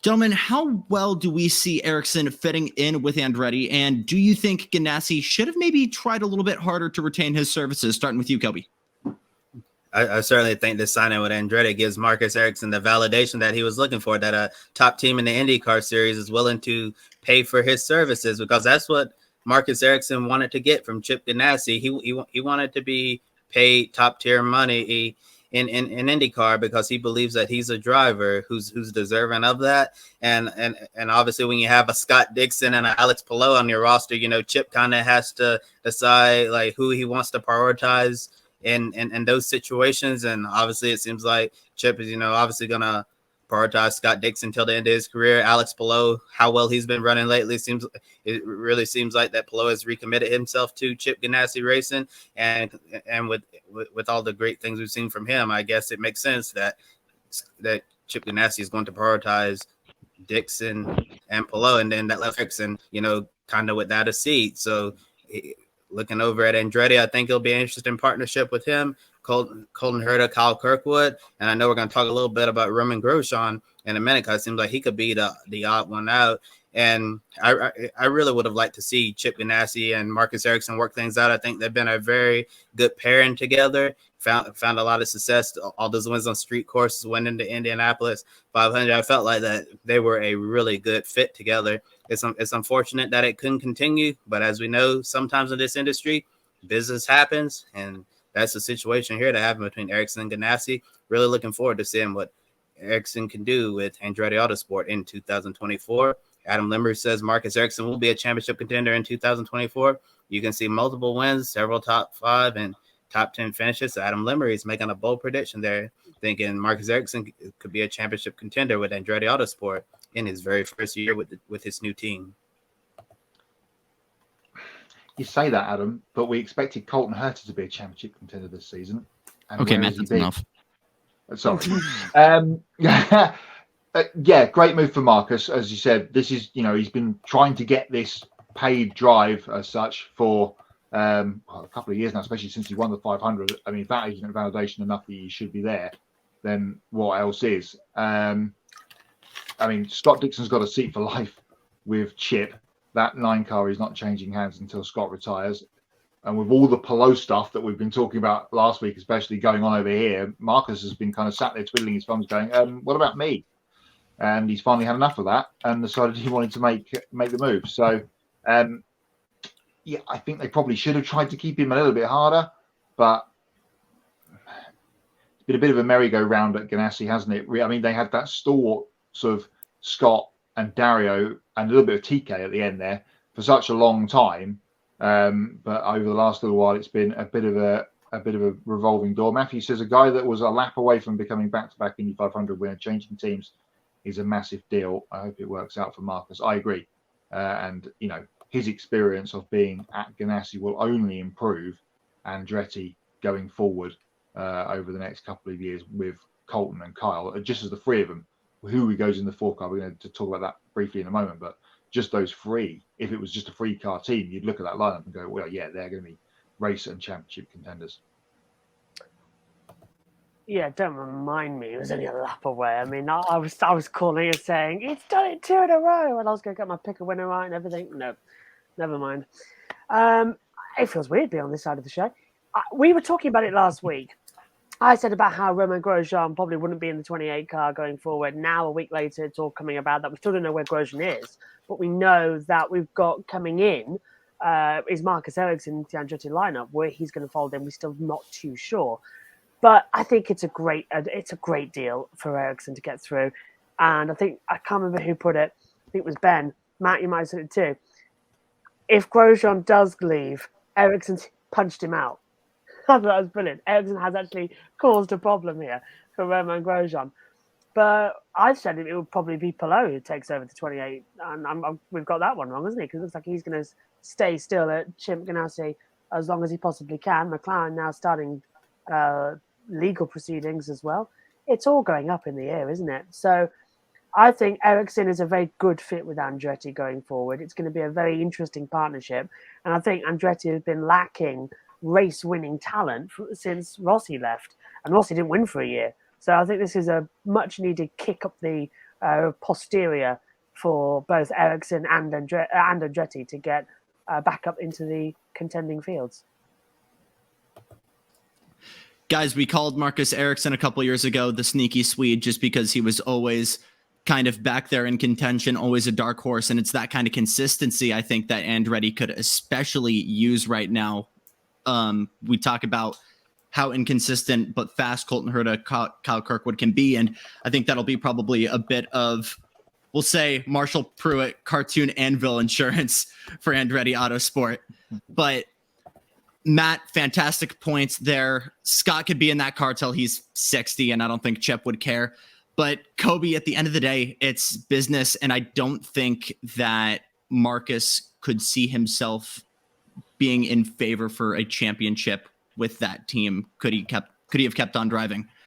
Gentlemen, how well do we see Ericsson fitting in with Andretti? And do you think Ganassi should have maybe tried a little bit harder to retain his services? Starting with you, Kelby. I certainly think this signing with Andretti gives Marcus Ericsson the validation that he was looking for, that a top team in the IndyCar series is willing to pay for his services, because that's what Marcus Ericsson wanted to get from Chip Ganassi. He wanted to be paid top tier money in IndyCar because he believes that he's a driver who's deserving of that. And obviously when you have a Scott Dixon and an Alex Palou on your roster, Chip kind of has to decide like who he wants to prioritize in those situations. And obviously it seems like Chip is, obviously going to prioritize Scott Dixon until the end of his career. Alex Palou, how well he's been running lately, it really seems like that Palou has recommitted himself to Chip Ganassi Racing. And with all the great things we've seen from him, I guess it makes sense that Chip Ganassi is going to prioritize Dixon and Palou, and then that left Ericsson, kind of without a seat. So looking over at Andretti, I think it'll be an interesting partnership with him, Colton Herta, Kyle Kirkwood. And I know we're going to talk a little bit about Roman Grosjean in a minute, because it seems like he could be the odd one out. And I really would have liked to see Chip Ganassi and Marcus Ericsson work things out. I think they've been a very good pairing together. Found a lot of success. All those wins on street courses, winning the Indianapolis 500. I felt like that they were a really good fit together. It's unfortunate that it couldn't continue, but as we know, sometimes in this industry, business happens, and that's the situation here that happened between Ericsson and Ganassi. Really looking forward to seeing what Ericsson can do with Andretti Autosport in 2024. Adam Limber says Marcus Ericsson will be a championship contender in 2024. You can see multiple wins, several top 5 and top 10 finishes. So Adam Limber is making a bold prediction there, thinking Marcus Ericsson could be a championship contender with Andretti Autosport in his very first year with his new team. You say that, Adam, but we expected Colton Herta to be a championship contender this season. And okay, Matt, that's enough. Sorry. Yeah, great move for Marcus. As you said, this is, he's been trying to get this paid drive as such for a couple of years now, especially since he won the 500. I mean, if that isn't validation enough that he should be there, then what else is? I mean, Scott Dixon's got a seat for life with Chip. That 9 car is not changing hands until Scott retires. And with all the Palou stuff that we've been talking about last week, especially going on over here, Marcus has been kind of sat there twiddling his thumbs going, what about me? And he's finally had enough of that and decided he wanted to make the move. So, yeah, I think they probably should have tried to keep him a little bit harder, but it's been a bit of a merry-go-round at Ganassi, hasn't it? I mean, they had that stalwart sort of Scott and Dario and a little bit of TK at the end there for such a long time. But over the last little while, it's been a bit of a revolving door. Matthew says a guy that was a lap away from becoming back-to-back Indy 500 winner, changing teams is a massive deal. I hope it works out for Marcus. I agree. And, his experience of being at Ganassi will only improve Andretti going forward over the next couple of years with Colton and Kyle, just as the 3 of them. Who goes in the 4 car, we're going to talk about that briefly in a moment, but just those 3, if it was just a 3-car team, you'd look at that lineup and go, well, yeah, they're going to be race and championship contenders. Yeah, don't remind me. It was only a lap away. I mean, I was calling and saying, it's done it 2 in a row, and I was going to get my pick a winner right and everything. No, never mind. It feels weird being on this side of the show. We were talking about it last week. I said about how Roman Grosjean probably wouldn't be in the 28 car going forward. Now, a week later, it's all coming about that. We still don't know where Grosjean is, but we know that we've got coming in is Marcus Ericsson, the Andretti lineup. Where he's going to fold in, we're still not too sure. But I think it's a great deal for Ericsson to get through. And I can't remember who put it. I think it was Ben. Matt, you might have said it too. If Grosjean does leave, Ericsson's punched him out. I thought that was brilliant. Ericsson has actually caused a problem here for Roman Grosjean. But I said it would probably be Palou who takes over the 28. And we've got that one wrong, isn't it? Because it looks like he's going to stay still at Chip Ganassi as long as he possibly can. McLaren now starting legal proceedings as well. It's all going up in the air, isn't it? So I think Ericsson is a very good fit with Andretti going forward. It's going to be a very interesting partnership. And I think Andretti has been lacking race-winning talent since Rossi left. And Rossi didn't win for a year. So I think this is a much-needed kick up the posterior for both Ericsson and Andretti to get back up into the contending fields. Guys, we called Marcus Ericsson a couple years ago the sneaky Swede just because he was always kind of back there in contention, always a dark horse. And it's that kind of consistency, I think, that Andretti could especially use right now. We talk about how inconsistent but fast Colton Herta, Kyle Kirkwood can be. And I think that'll be probably a bit of, we'll say, Marshall Pruitt cartoon anvil insurance for Andretti Autosport. But Matt, fantastic points there. Scott could be in that car till he's 60, and I don't think Chip would care. But Kobe, at the end of the day, it's business, and I don't think that Marcus could see himself being in favor for a championship with that team. Could he have kept on driving?